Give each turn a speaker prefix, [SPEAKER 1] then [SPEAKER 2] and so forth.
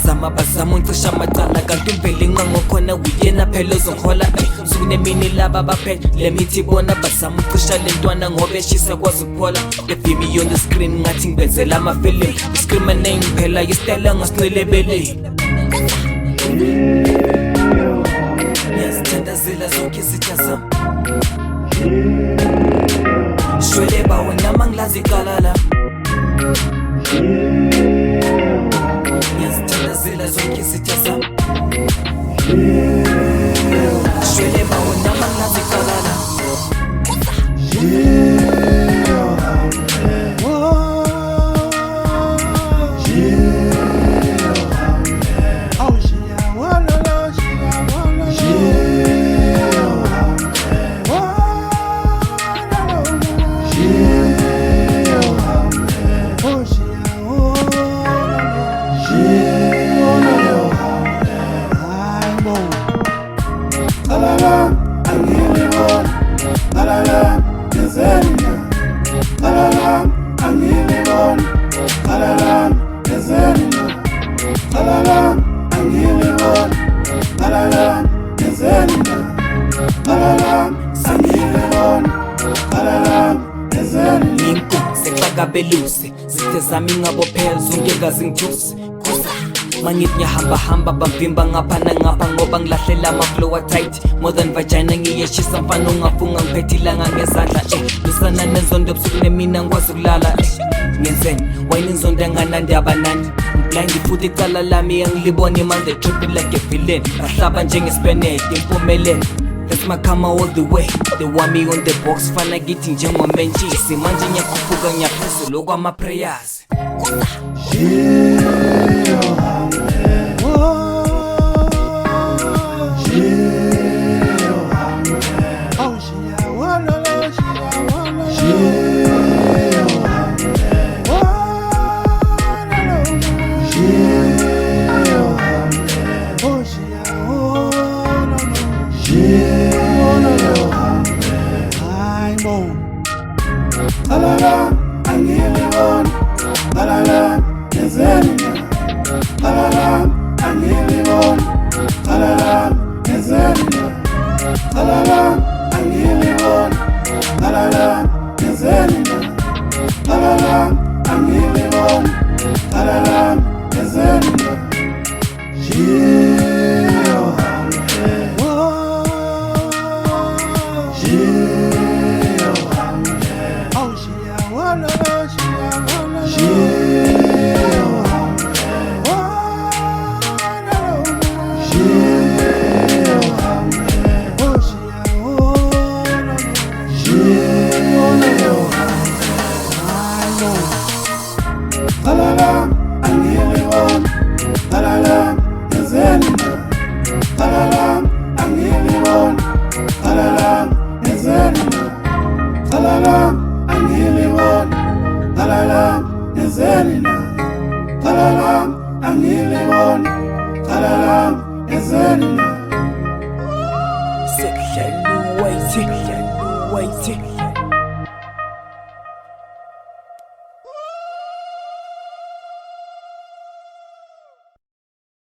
[SPEAKER 1] Zama bazama uncisha amatana kanti imveli ngangokhona uyena phela uzonghola sukunemini laba baphethe le mithi bona bazama ucisha lentwana ngoba eshisa kwazi ukuphola the baby on the screen ngathi ngibenzela amafilimu discriminating phela istela ngasincelebeleni yazithandazela zonke izitha zami shwele bawe nama ngilazi iqala la yazithandazela zonke izitha zami shwele bawe nama ngilazi iqala la Kabeluse zithe zami ngabophela zonke ngazingithusi kuza mangithi ngiyahamba bamvimba ngapha nangapha ngoba ngilahlela ama-flow tight more than vagina ngiyeshisa mfana ungafunga ngiphethilanga ngezandla lusana nenzondo ebusuku nemina ngikwazi ukulala ngenzeni wayini inzondo enganandaba nani blind futhi icala lami engilibona imande tripping like a villain ahlaba njengespened impumelelo that's my karma all the way. They want me on the box, fana githi njengomentshisi manje ngiyakhuphuka ngiyaphezulu kwama-prayers
[SPEAKER 2] Oh,